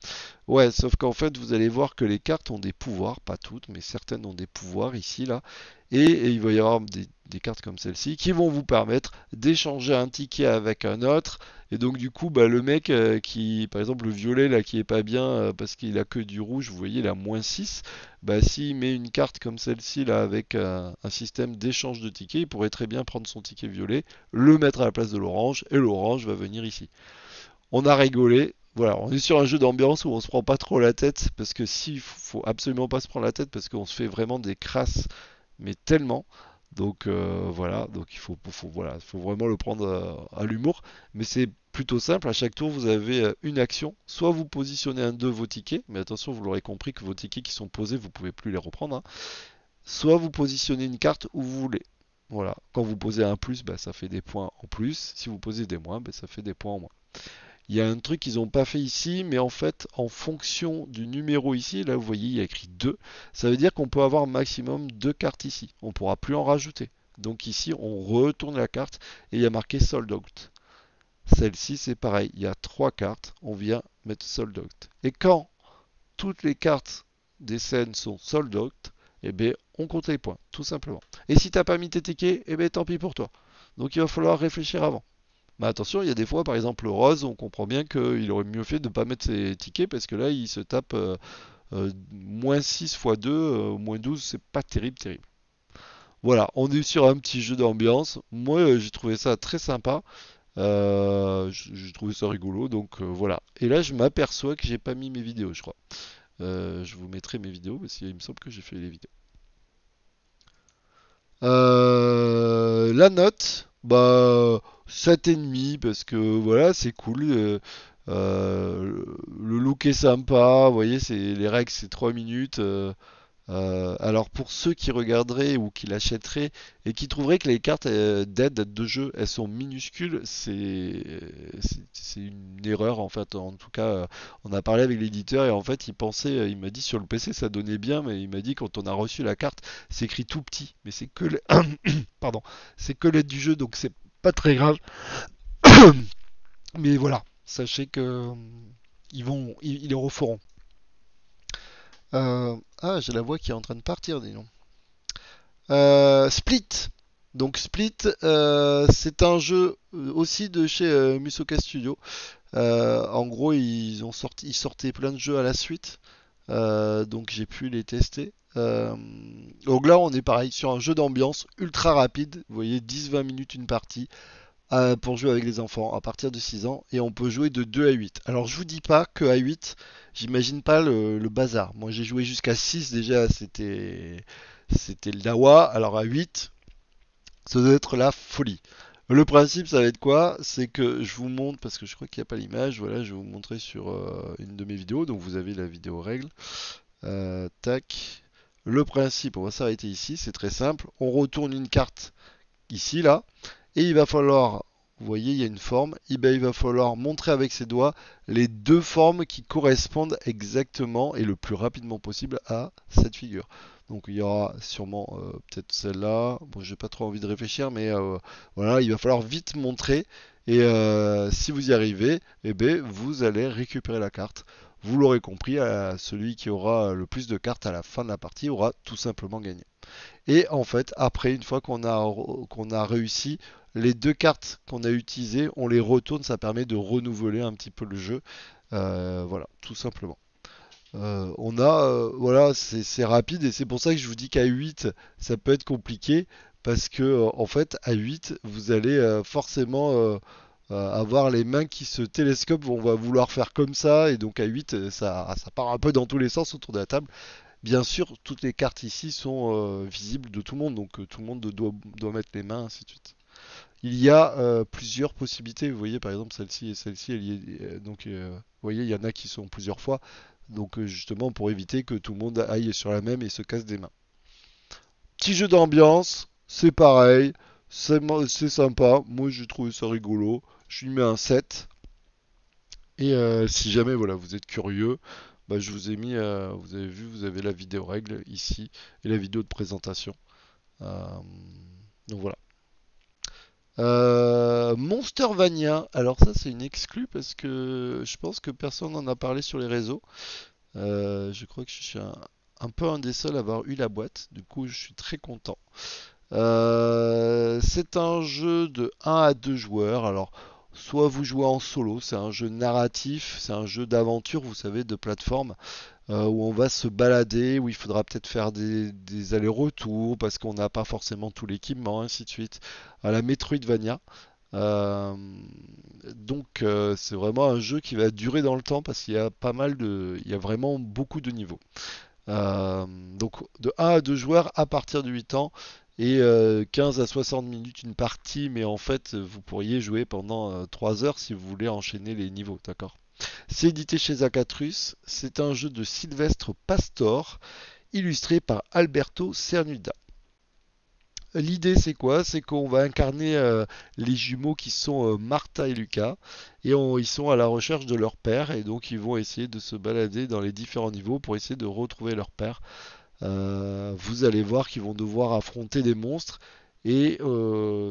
Ouais, sauf qu'en fait, vous allez voir que les cartes ont des pouvoirs, pas toutes, mais certaines ont des pouvoirs ici, là. Et il va y avoir des cartes comme celle-ci qui vont vous permettre d'échanger un ticket avec un autre. Et donc, du coup, bah, le mec qui, par exemple, le violet, là, qui est pas bien parce qu'il a que du rouge, vous voyez, il a -6. Bah, s'il met une carte comme celle-ci, là, avec un système d'échange de tickets, il pourrait très bien prendre son ticket violet, le mettre à la place de l'orange, et l'orange va venir ici. On a rigolé. Voilà, on est sur un jeu d'ambiance où on se prend pas trop la tête parce que si, faut absolument pas se prendre la tête parce qu'on se fait vraiment des crasses, mais tellement. Donc voilà, donc voilà, faut vraiment le prendre à l'humour. Mais c'est plutôt simple. À chaque tour, vous avez une action. Soit vous positionnez un de vos tickets, mais attention, vous l'aurez compris que vos tickets qui sont posés, vous pouvez plus les reprendre, hein. Soit vous positionnez une carte où vous voulez. Voilà. Quand vous posez un plus, bah, ça fait des points en plus. Si vous posez des moins, bah, ça fait des points en moins. Il y a un truc qu'ils n'ont pas fait ici, mais en fait, en fonction du numéro ici, là vous voyez, il y a écrit 2, ça veut dire qu'on peut avoir maximum 2 cartes ici. On ne pourra plus en rajouter. Donc ici, on retourne la carte et il y a marqué sold out. Celle-ci, c'est pareil, il y a 3 cartes, on vient mettre sold out. Et quand toutes les cartes des scènes sont sold out, eh bien, on compte les points, tout simplement. Et si t'as pas mis tes tickets, eh bien, tant pis pour toi. Donc il va falloir réfléchir avant. Mais attention, il y a des fois, par exemple, le rose, on comprend bien qu'il aurait mieux fait de ne pas mettre ses tickets parce que là, il se tape -6 fois 2, -12, c'est pas terrible, terrible. Voilà, on est sur un petit jeu d'ambiance. Moi, j'ai trouvé ça très sympa. J'ai trouvé ça rigolo, donc voilà. Et là, je m'aperçois que j'ai pas mis mes vidéos, je crois. Je vous mettrai mes vidéos parce qu'il me semble que j'ai fait les vidéos. La note, bah 7,5 parce que voilà, c'est cool. Le look est sympa, vous voyez, les règles c'est 3 minutes. Alors pour ceux qui regarderaient ou qui l'achèteraient et qui trouveraient que les cartes d'aide de jeu elles sont minuscules, c'est une erreur en fait. En tout cas, on a parlé avec l'éditeur et en fait il pensait, il m'a dit sur le PC ça donnait bien, mais il m'a dit quand on a reçu la carte c'est écrit tout petit, mais c'est que pardon, c'est que l'aide du jeu donc c'est pas très grave. Mais voilà, sachez que ils le referont. Ah, j'ai la voix qui est en train de partir, dis donc. Split. Donc Split, c'est un jeu aussi de chez Musoka Studio. En gros, ils sortaient plein de jeux à la suite, donc j'ai pu les tester. Donc là, on est pareil sur un jeu d'ambiance ultra rapide. Vous voyez, 10-20 minutes une partie pour jouer avec les enfants à partir de 6 ans et on peut jouer de 2 à 8. Alors je vous dis pas que à 8, j'imagine pas le bazar. Moi j'ai joué jusqu'à 6 déjà, c'était le dawa. Alors à 8, ça doit être la folie. Le principe ça va être quoi? C'est que je vous montre parce que je crois qu'il n'y a pas l'image, voilà, je vais vous montrer sur une de mes vidéos donc vous avez la vidéo règle. Tac. Le principe, on va s'arrêter ici, c'est très simple. On retourne une carte ici là. Et il va falloir, vous voyez, il y a une forme, et ben, il va falloir montrer avec ses doigts les deux formes qui correspondent exactement et le plus rapidement possible à cette figure. Donc il y aura sûrement peut-être celle-là. Bon, j'ai pas trop envie de réfléchir, mais voilà, il va falloir vite montrer. Et si vous y arrivez, eh ben, vous allez récupérer la carte. Vous l'aurez compris, celui qui aura le plus de cartes à la fin de la partie aura tout simplement gagné. Et en fait, après, une fois qu'on a réussi, les deux cartes qu'on a utilisées, on les retourne, ça permet de renouveler un petit peu le jeu. Voilà, tout simplement. Voilà, c'est rapide et c'est pour ça que je vous dis qu'à 8, ça peut être compliqué parce que en fait, à 8, vous allez forcément avoir les mains qui se télescopent, on va vouloir faire comme ça et donc à 8, ça part un peu dans tous les sens autour de la table. Bien sûr, toutes les cartes ici sont visibles de tout le monde, donc tout le monde doit mettre les mains, ainsi de suite. Il y a plusieurs possibilités. Vous voyez, par exemple, celle-ci et celle-ci, vous voyez, il y en a qui sont plusieurs fois. Donc, justement, pour éviter que tout le monde aille sur la même et se casse des mains. Petit jeu d'ambiance, c'est pareil, c'est sympa. Moi, j'ai trouvé ça rigolo. Je lui mets un 7. Et si jamais, voilà, vous êtes curieux, bah, je vous ai mis, vous avez vu, vous avez la vidéo règle ici et la vidéo de présentation. Euh, donc voilà. Monstervania, alors ça c'est une exclue parce que je pense que personne n'en a parlé sur les réseaux. Je crois que je suis un peu un des seuls à avoir eu la boîte, du coup je suis très content. C'est un jeu de 1 à 2 joueurs, alors soit vous jouez en solo, c'est un jeu narratif, c'est un jeu d'aventure, vous savez, de plateforme où on va se balader, où il faudra peut-être faire des allers-retours parce qu'on n'a pas forcément tout l'équipement, ainsi de suite, à la Metroidvania. Euh, donc c'est vraiment un jeu qui va durer dans le temps parce qu'il y a pas mal il y a vraiment beaucoup de niveaux. Euh, donc de 1 à 2 joueurs à partir de 8 ans et 15 à 60 minutes une partie, mais en fait vous pourriez jouer pendant 3 heures si vous voulez enchaîner les niveaux, d'accord? C'est édité chez Acatrus, c'est un jeu de Sylvestre Pastor, illustré par Alberto Cernuda. L'idée c'est quoi? C'est qu'on va incarner les jumeaux qui sont Martha et Lucas et ils sont à la recherche de leur père et donc ils vont essayer de se balader dans les différents niveaux pour essayer de retrouver leur père. Vous allez voir qu'ils vont devoir affronter des monstres et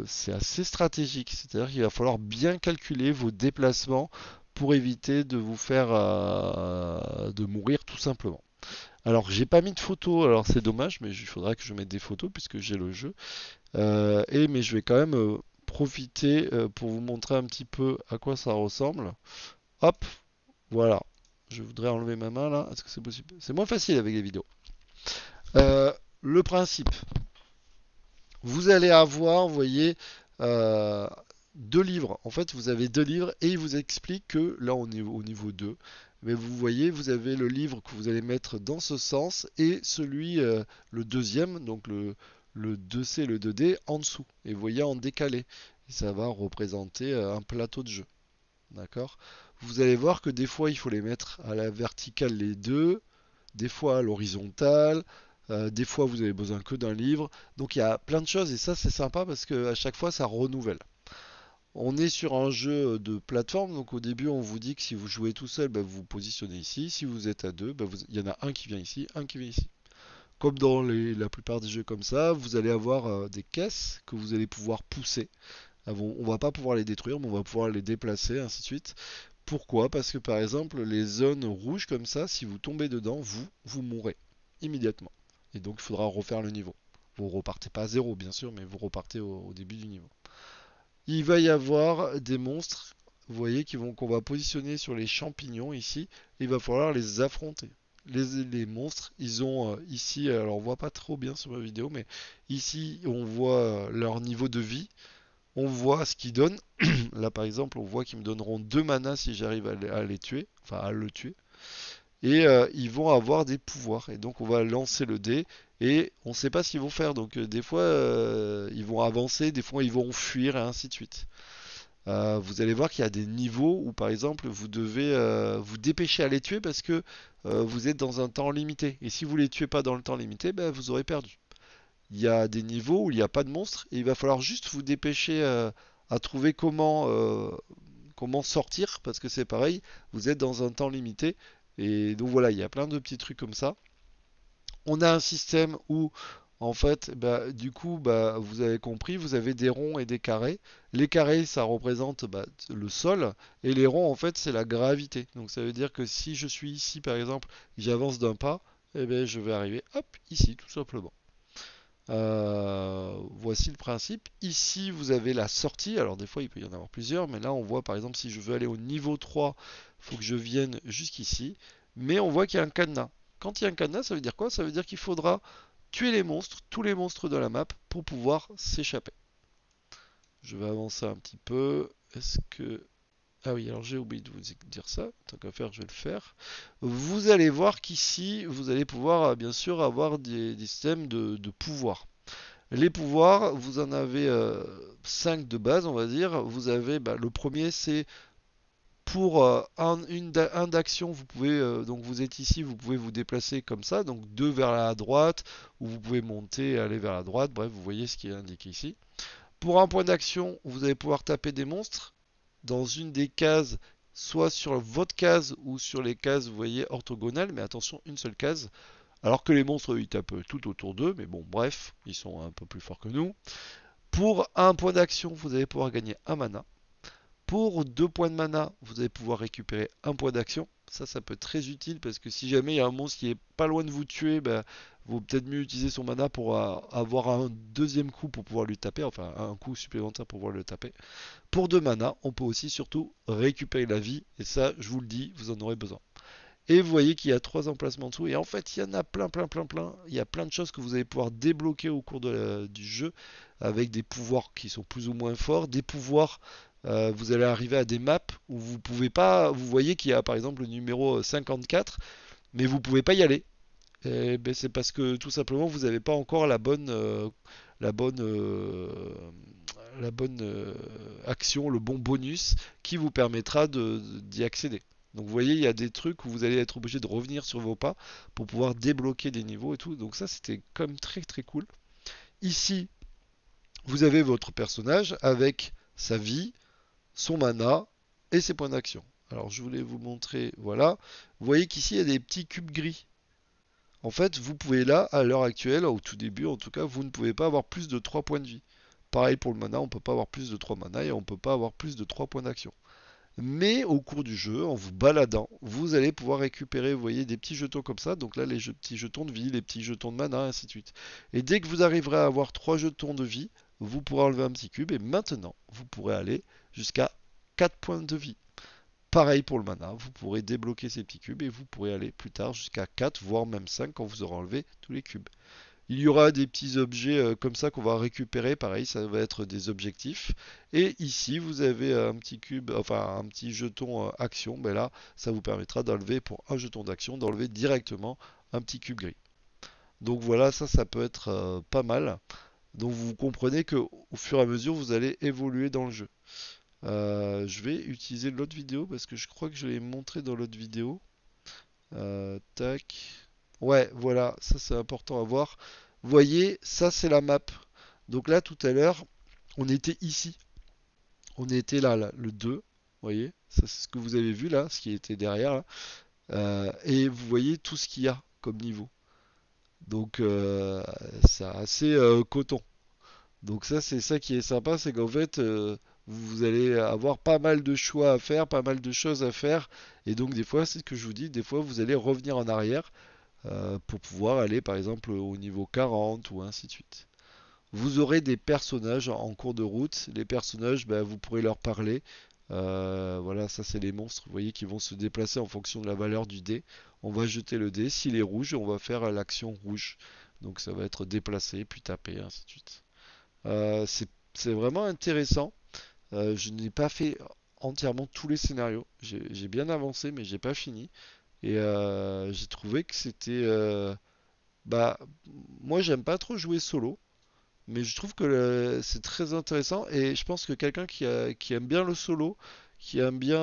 c'est assez stratégique, c'est-à-dire qu'il va falloir bien calculer vos déplacements pour éviter de vous faire de mourir tout simplement. Alors j'ai pas mis de photos, alors c'est dommage, mais il faudra que je mette des photos puisque j'ai le jeu. Mais je vais quand même profiter pour vous montrer un petit peu à quoi ça ressemble. Hop, voilà. Je voudrais enlever ma main là. Est-ce que c'est possible? C'est moins facile avec les vidéos. Euh, le principe. Vous allez avoir, vous voyez, euh, deux livres. En fait, vous avez deux livres et il vous explique que là, on est au niveau 2. Mais vous voyez, vous avez le livre que vous allez mettre dans ce sens et celui, le deuxième, donc le 2C et le 2D en dessous. Et vous voyez en décalé. Et ça va représenter un plateau de jeu. D'accord? Vous allez voir que des fois, il faut les mettre à la verticale les deux, des fois à l'horizontale, des fois vous avez besoin que d'un livre. Donc il y a plein de choses et ça c'est sympa parce que à chaque fois ça renouvelle. On est sur un jeu de plateforme, donc au début on vous dit que si vous jouez tout seul, bah, vous vous positionnez ici. Si vous êtes à deux, bah, il y en a un qui vient ici, un qui vient ici. Comme dans la plupart des jeux comme ça, vous allez avoir des caisses que vous allez pouvoir pousser. On va pas pouvoir les détruire, mais on va pouvoir les déplacer, ainsi de suite. Pourquoi? Parce que par exemple, les zones rouges comme ça, si vous tombez dedans, vous mourrez immédiatement. Et donc il faudra refaire le niveau. Vous repartez pas à zéro, bien sûr, mais vous repartez au début du niveau. Il va y avoir des monstres, vous voyez, qu'on va positionner sur les champignons ici, et il va falloir les affronter. Les monstres, ils ont ici, alors on voit pas trop bien sur ma vidéo, mais ici on voit leur niveau de vie, on voit ce qu'ils donnent. Là par exemple, on voit qu'ils me donneront 2 manas si j'arrive à les tuer, enfin à le tuer. Et ils vont avoir des pouvoirs. Et donc on va lancer le dé et on ne sait pas ce qu'ils vont faire. Donc des fois ils vont avancer, des fois ils vont fuir et ainsi de suite. Vous allez voir qu'il y a des niveaux où par exemple vous devez vous dépêcher à les tuer parce que vous êtes dans un temps limité. Et si vous les tuez pas dans le temps limité, ben, vous aurez perdu. Il y a des niveaux où il n'y a pas de monstres et il va falloir juste vous dépêcher à trouver comment sortir parce que c'est pareil, vous êtes dans un temps limité. Et donc voilà, il y a plein de petits trucs comme ça. On a un système où En fait, bah, du coup, bah, vous avez compris, vous avez des ronds et des carrés. Les carrés, ça représente bah, le sol, et les ronds, en fait, c'est la gravité. Donc ça veut dire que si je suis ici, par exemple, j'avance d'un pas, eh bien, je vais arriver, hop, ici, tout simplement. Voici le principe. Ici, vous avez la sortie. Alors, des fois, il peut y en avoir plusieurs, mais là, on voit, par exemple, si je veux aller au niveau 3, il faut que je vienne jusqu'ici. Mais on voit qu'il y a un cadenas. Quand il y a un cadenas, ça veut dire quoi? Ça veut dire qu'il faudra tuer les monstres, tous les monstres de la map, pour pouvoir s'échapper. Je vais avancer un petit peu. Est-ce que... Ah oui, alors j'ai oublié de vous dire ça. Tant qu'à faire, je vais le faire. Vous allez voir qu'ici, vous allez pouvoir, bien sûr, avoir des systèmes de pouvoir. Les pouvoirs, vous en avez 5 de base, on va dire. Vous avez, bah, le premier, c'est pour un d'action, vous pouvez, donc vous êtes ici, vous pouvez vous déplacer comme ça, donc deux vers la droite, ou vous pouvez monter et aller vers la droite, bref, vous voyez ce qui est indiqué ici. Pour un point d'action, vous allez pouvoir taper des monstres dans une des cases, soit sur votre case ou sur les cases, vous voyez, orthogonales, mais attention, une seule case. Alors que les monstres, ils tapent tout autour d'eux, mais bon, bref, ils sont un peu plus forts que nous. Pour un point d'action, vous allez pouvoir gagner un mana. Pour 2 points de mana, vous allez pouvoir récupérer un point d'action. Ça peut être très utile parce que si jamais il y a un monstre qui est pas loin de vous tuer, bah, vous peut-être mieux utiliser son mana pour avoir un deuxième coup pour pouvoir lui taper, enfin un coup supplémentaire pour pouvoir le taper. Pour 2 mana, on peut aussi surtout récupérer la vie, et ça, je vous le dis, vous en aurez besoin. Et vous voyez qu'il y a 3 emplacements dessous, et en fait, il y en a plein, plein, plein, plein. Il y a plein de choses que vous allez pouvoir débloquer au cours du jeu, avec des pouvoirs qui sont plus ou moins forts, des pouvoirs vous allez arriver à des maps où vous pouvez pas. Vous voyez qu'il y a par exemple le numéro 54, mais vous pouvez pas y aller. Et ben, c'est parce que tout simplement vous n'avez pas encore la bonne, euh, la bonne action, le bon bonus qui vous permettra d'y accéder. Donc vous voyez, il y a des trucs où vous allez être obligé de revenir sur vos pas pour pouvoir débloquer des niveaux et tout. Donc ça c'était comme très très cool. Ici, vous avez votre personnage avec sa vie, son mana et ses points d'action. Alors je voulais vous montrer, voilà. Vous voyez qu'ici il y a des petits cubes gris. En fait, vous pouvez là, à l'heure actuelle, au tout début en tout cas, vous ne pouvez pas avoir plus de 3 points de vie. Pareil pour le mana, on ne peut pas avoir plus de 3 mana et on ne peut pas avoir plus de 3 points d'action. Mais au cours du jeu, en vous baladant, vous allez pouvoir récupérer, vous voyez, des petits jetons comme ça. Donc là, les petits jetons de vie, les petits jetons de mana, ainsi de suite. Et dès que vous arriverez à avoir 3 jetons de vie, vous pourrez enlever un petit cube. Et maintenant, vous pourrez aller jusqu'à 4 points de vie. Pareil pour le mana, vous pourrez débloquer ces petits cubes et vous pourrez aller plus tard jusqu'à 4, voire même 5 quand vous aurez enlevé tous les cubes. Il y aura des petits objets comme ça qu'on va récupérer, pareil, ça va être des objectifs. Et ici, vous avez un petit cube, enfin un petit jeton action. Ben là, ça vous permettra d'enlever pour un jeton d'action, d'enlever directement un petit cube gris. Donc voilà, ça peut être pas mal. Donc vous comprenez que au fur et à mesure, vous allez évoluer dans le jeu. Je vais utiliser l'autre vidéo parce que je crois que je l'ai montré dans l'autre vidéo. Tac. Ouais, voilà, ça c'est important à voir. Vous voyez, ça c'est la map. Donc là, tout à l'heure, on était ici. On était là, le 2. Vous voyez, ça c'est ce que vous avez vu là, ce qui était derrière là. Et vous voyez tout ce qu'il y a comme niveau. Donc c'est assez coton. Donc ça, c'est ça qui est sympa, c'est qu'en fait, vous allez avoir pas mal de choix à faire, pas mal de choses à faire. Et donc des fois, c'est ce que je vous dis, des fois, vous allez revenir en arrière pour pouvoir aller par exemple au niveau 40 ou ainsi de suite. Vous aurez des personnages en cours de route. Les personnages, bah, vous pourrez leur parler. Voilà, ça c'est les monstres, vous voyez, qui vont se déplacer en fonction de la valeur du dé. On va jeter le dé. S'il est rouge, on va faire l'action rouge. Donc ça va être déplacer, puis taper, ainsi de suite. C'est vraiment intéressant. Je n'ai pas fait entièrement tous les scénarios. J'ai bien avancé, mais j'ai pas fini. Et j'ai trouvé que c'était bah, moi, j'aime pas trop jouer solo, mais je trouve que c'est très intéressant et je pense que quelqu'un qui aime bien le solo, qui aime bien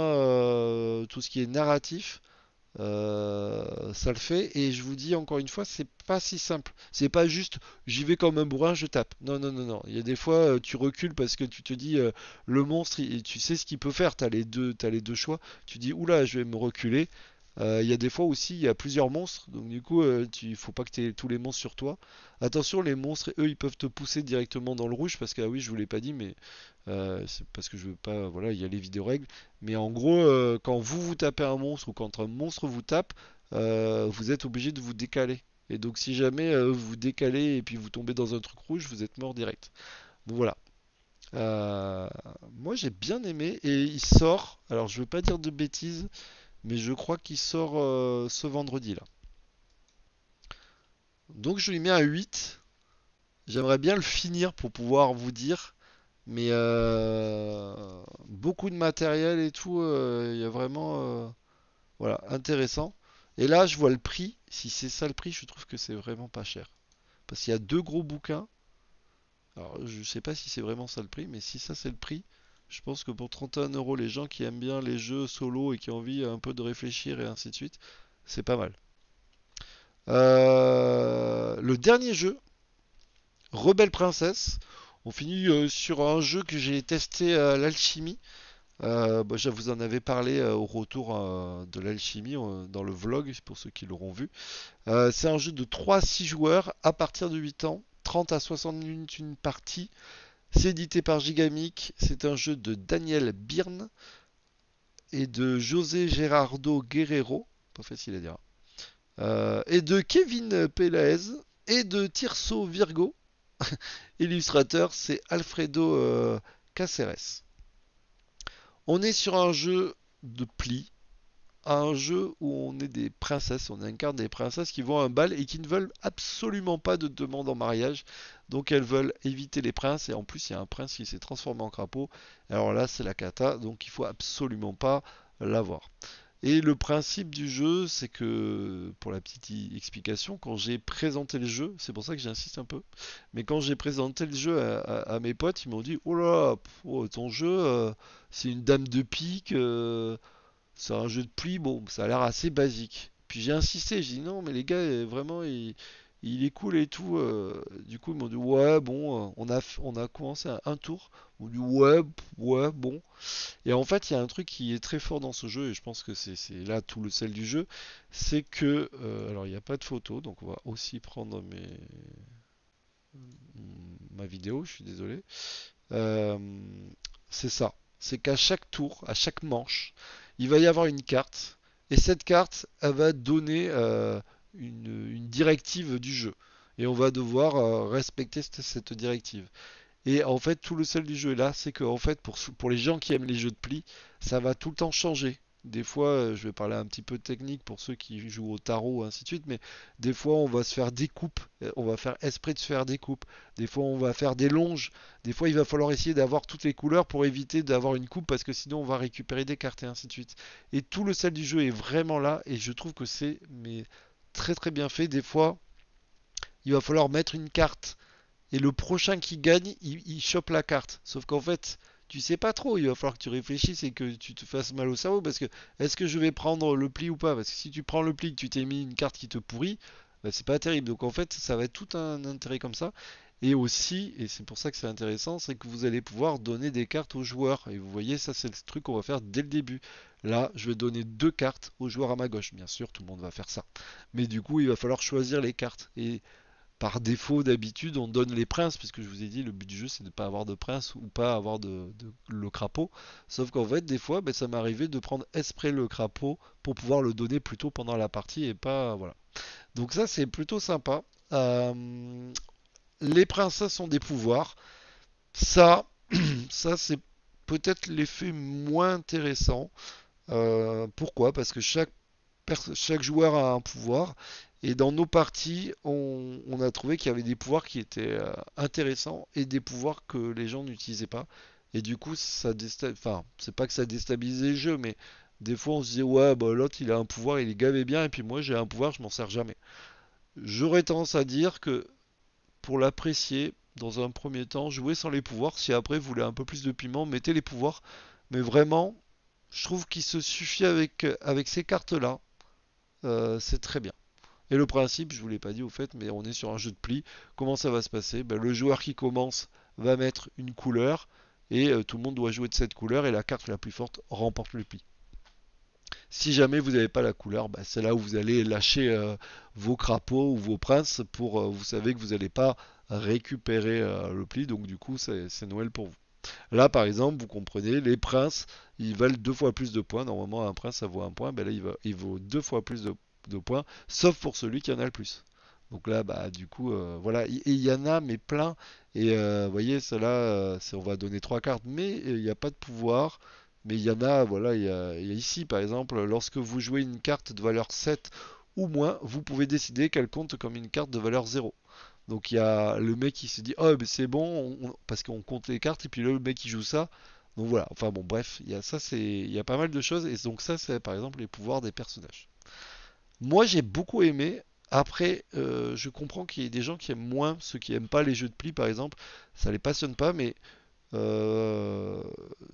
tout ce qui est narratif, ça le fait. Et je vous dis encore une fois, c'est pas si simple. C'est pas juste j'y vais comme un bourrin, je tape. Non, non, non, non. Il y a des fois, tu recules parce que tu te dis le monstre, tu sais ce qu'il peut faire. T'as les deux choix. Tu dis oula, je vais me reculer. Il y a des fois aussi, il y a plusieurs monstres, donc du coup, il faut pas que tu aies tous les monstres sur toi. Attention, les monstres, eux, ils peuvent te pousser directement dans le rouge, parce que, ah oui, je vous l'ai pas dit, mais c'est parce que je veux pas, voilà, il y a les vidéos règles. Mais en gros, quand vous tapez un monstre, ou quand un monstre vous tape, vous êtes obligé de vous décaler. Et donc, si jamais vous décalez et puis vous tombez dans un truc rouge, vous êtes mort direct. Donc voilà. Euh, Moi j'ai bien aimé et il sort, alors je veux pas dire de bêtises, mais je crois qu'il sort ce vendredi là. Donc je lui mets un 8. J'aimerais bien le finir pour pouvoir vous dire, mais beaucoup de matériel et tout, il y a vraiment voilà, intéressant. Et là je vois le prix, si c'est ça le prix, je trouve que c'est vraiment pas cher. Parce qu'il y a deux gros bouquins. Alors, je sais pas si c'est vraiment ça le prix, mais si ça c'est le prix, je pense que pour 31 euros, les gens qui aiment bien les jeux solo et qui ont envie un peu de réfléchir et ainsi de suite, c'est pas mal. Le dernier jeu, Rebelle Princesse, on finit sur un jeu que j'ai testé à l'alchimie. Bah, je vous en avais parlé au retour de l'alchimie dans le vlog, pour ceux qui l'auront vu. C'est un jeu de 3 à 6 joueurs à partir de 8 ans, 30 à 60 minutes une partie. C'est édité par Gigamic, c'est un jeu de Daniel Byrne et de José Gerardo Guerrero, pas facile à dire, et de Kevin Pelaez et de Tirso Virgo. Illustrateur, c'est Alfredo Caceres. On est sur un jeu de pli, un jeu où on est des princesses, on incarne des princesses qui vont à un bal et qui ne veulent absolument pas de demande en mariage. Donc elles veulent éviter les princes et en plus il y a un prince qui s'est transformé en crapaud. Alors là c'est la cata, donc il faut absolument pas l'avoir. Et le principe du jeu, c'est que, pour la petite explication, quand j'ai présenté le jeu, c'est pour ça que j'insiste un peu, mais quand j'ai présenté le jeu à mes potes, ils m'ont dit, oh là, oh, ton jeu, c'est une dame de pique, c'est un jeu de pli, bon, ça a l'air assez basique. Puis j'ai insisté, j'ai dit non, mais les gars, vraiment, il est cool et tout. Du coup, ils m'ont dit ouais, bon, on a commencé à un tour. Ils m'ont dit ouais, ouais, bon. Et en fait, il y a un truc qui est très fort dans ce jeu, et je pense que c'est là tout le sel du jeu, c'est que, alors il n'y a pas de photo, donc on va aussi prendre ma vidéo, je suis désolé. Euh, c'est ça. C'est qu'à chaque tour, à chaque manche, il va y avoir une carte. Et cette carte, elle va donner une directive du jeu. Et on va devoir respecter cette directive. Et en fait, tout le sel du jeu est là, c'est que en fait, pour les gens qui aiment les jeux de pli, ça va tout le temps changer. Des fois, je vais parler un petit peu de technique pour ceux qui jouent au tarot, ainsi de suite, mais des fois, on va se faire des coupes, on va faire esprit de se faire des coupes. Des fois, on va faire des longes. Des fois, il va falloir essayer d'avoir toutes les couleurs pour éviter d'avoir une coupe, parce que sinon, on va récupérer des cartes et ainsi de suite. Et tout le sel du jeu est vraiment là, et je trouve que c'est mais très très bien fait. Des fois, il va falloir mettre une carte et le prochain qui gagne, il chope la carte. Sauf qu'en fait, tu sais pas trop. Il va falloir que tu réfléchisses et que tu te fasses mal au cerveau. Parce que est-ce que je vais prendre le pli ou pas? Parce que si tu prends le pli, que tu t'es mis une carte qui te pourrit, bah, c'est pas terrible. Donc en fait, ça va être tout un intérêt comme ça. Et aussi, et c'est pour ça que c'est intéressant, c'est que vous allez pouvoir donner des cartes aux joueurs. Et vous voyez, ça c'est le truc qu'on va faire dès le début. Là, je vais donner 2 cartes aux joueurs à ma gauche. Bien sûr, tout le monde va faire ça. Mais du coup, il va falloir choisir les cartes. Et par défaut, d'habitude, on donne les princes, puisque je vous ai dit, le but du jeu, c'est de ne pas avoir de prince ou pas avoir le crapaud. Sauf qu'en fait, des fois, ben, ça m'est arrivé de prendre exprès le crapaud pour pouvoir le donner plutôt pendant la partie et pas, voilà. Donc ça, c'est plutôt sympa. Les princesses ont des pouvoirs. Ça, ça c'est peut-être l'effet moins intéressant. Pourquoi? Parce que chaque joueur a un pouvoir. Et dans nos parties, on a trouvé qu'il y avait des pouvoirs qui étaient intéressants et des pouvoirs que les gens n'utilisaient pas. Et du coup, enfin, c'est pas que ça déstabilisait le jeu, mais des fois on se disait ouais, bah, l'autre il a un pouvoir, il est gavé bien, et puis moi j'ai un pouvoir, je m'en sers jamais. J'aurais tendance à dire que pour l'apprécier, dans un premier temps, jouez sans les pouvoirs. Si après vous voulez un peu plus de piment, mettez les pouvoirs. Mais vraiment, je trouve qu'il se suffit avec ces cartes-là. C'est très bien. Et le principe, je vous l'ai pas dit au fait, mais on est sur un jeu de pli. Comment ça va se passer? Ben, le joueur qui commence va mettre une couleur et tout le monde doit jouer de cette couleur et la carte la plus forte remporte le pli. Si jamais vous n'avez pas la couleur, bah, c'est là où vous allez lâcher vos crapauds ou vos princes pour, vous savez que vous n'allez pas récupérer le pli, donc du coup c'est Noël pour vous. Là par exemple, vous comprenez, les princes, ils valent deux fois plus de points. Normalement un prince ça vaut un point, ben là il vaut deux fois plus de points, sauf pour celui qui en a le plus. Donc là, bah du coup, voilà, et il y en a mais plein. Et vous voyez, celle-là, on va donner trois cartes, mais il n'y a pas de pouvoir. Mais il y en a, voilà, il y a ici par exemple, lorsque vous jouez une carte de valeur 7 ou moins, vous pouvez décider qu'elle compte comme une carte de valeur 0. Donc il y a le mec qui se dit oh mais c'est bon parce qu'on compte les cartes et puis là, le mec qui joue ça. Donc voilà, enfin bon bref, il y a ça c'est il y a pas mal de choses et donc ça c'est par exemple les pouvoirs des personnages. Moi j'ai beaucoup aimé. Après je comprends qu'il y ait des gens qui aiment moins, ceux qui aiment pas les jeux de pli par exemple, ça les passionne pas mais euh,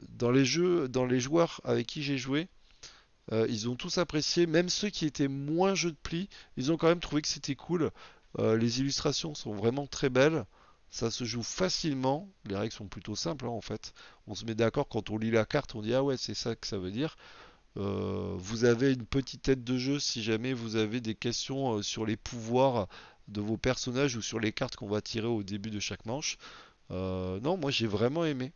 dans les jeux, dans les joueurs avec qui j'ai joué, ils ont tous apprécié, même ceux qui étaient moins jeux de pli, ils ont quand même trouvé que c'était cool. Les illustrations sont vraiment très belles. Ça se joue facilement. Les règles sont plutôt simples hein, en fait. On se met d'accord quand on lit la carte, on dit ah ouais c'est ça que ça veut dire. Vous avez une petite tête de jeu si jamais vous avez des questions sur les pouvoirs de vos personnages ou sur les cartes qu'on va tirer au début de chaque manche. Non, moi j'ai vraiment aimé.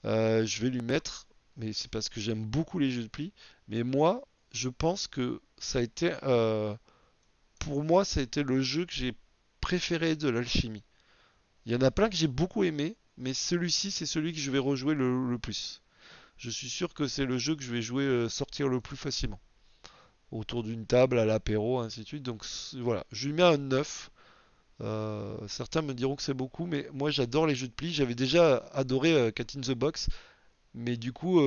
Je vais lui mettre, mais c'est parce que j'aime beaucoup les jeux de pli. Mais moi, je pense que ça a été, pour moi, ça a été le jeu que j'ai préféré de l'alchimie. Il y en a plein que j'ai beaucoup aimé, mais celui-ci, c'est celui que je vais rejouer le plus. Je suis sûr que c'est le jeu que je vais jouer sortir le plus facilement. Autour d'une table, à l'apéro, ainsi de suite. Donc voilà, je lui mets un 9. Certains me diront que c'est beaucoup, mais moi j'adore les jeux de pli. J'avais déjà adoré Cat in the Box. Mais du coup,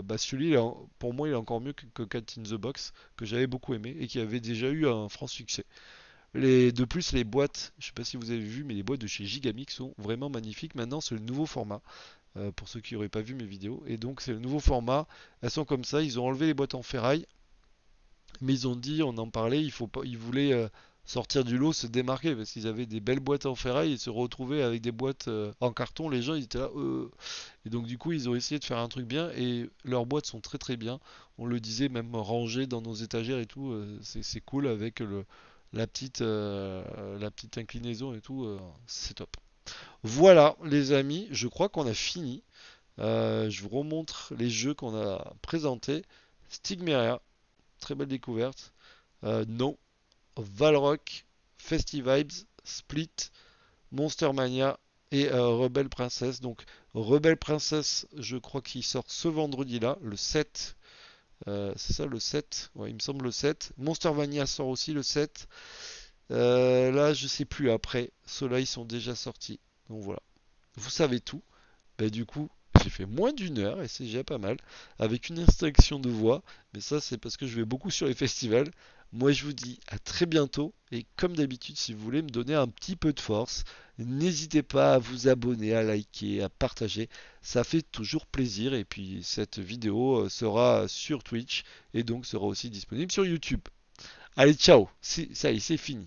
bah celui-là, pour moi, il est encore mieux que Cat in the Box, que j'avais beaucoup aimé et qui avait déjà eu un franc succès. De plus, les boîtes, je sais pas si vous avez vu, mais les boîtes de chez Gigamic sont vraiment magnifiques. Maintenant, c'est le nouveau format, pour ceux qui n'auraient pas vu mes vidéos. Et donc, c'est le nouveau format. Elles sont comme ça. Ils ont enlevé les boîtes en ferraille, mais ils ont dit, on en parlait, il faut pas, ils voulaient sortir du lot, se démarquer parce qu'ils avaient des belles boîtes en ferraille et se retrouver avec des boîtes en carton. Les gens, ils étaient là. Et donc du coup, ils ont essayé de faire un truc bien et leurs boîtes sont très très bien. On le disait, même rangées dans nos étagères et tout, c'est cool avec la petite inclinaison et tout, c'est top. Voilà, les amis, je crois qu'on a fini. Je vous remontre les jeux qu'on a présentés. Stigmeria, très belle découverte. No, Valrock, Festivibes, Split, Monster Mania et Rebelle Princess. Donc Rebelle Princess, je crois qu'il sort ce vendredi-là, le 7. C'est ça le 7? Ouais, il me semble le 7. Monster Mania sort aussi le 7. Là, je sais plus après. Ceux-là, ils sont déjà sortis. Donc voilà. Vous savez tout. Bah, du coup, j'ai fait moins d'une heure et c'est déjà pas mal. Avec une extraction de voix. Mais ça, c'est parce que je vais beaucoup sur les festivals. Moi, je vous dis à très bientôt. Et comme d'habitude, si vous voulez me donner un petit peu de force, n'hésitez pas à vous abonner, à liker, à partager. Ça fait toujours plaisir. Et puis, cette vidéo sera sur Twitch et donc sera aussi disponible sur YouTube. Allez, ciao. Ça y est, c'est fini.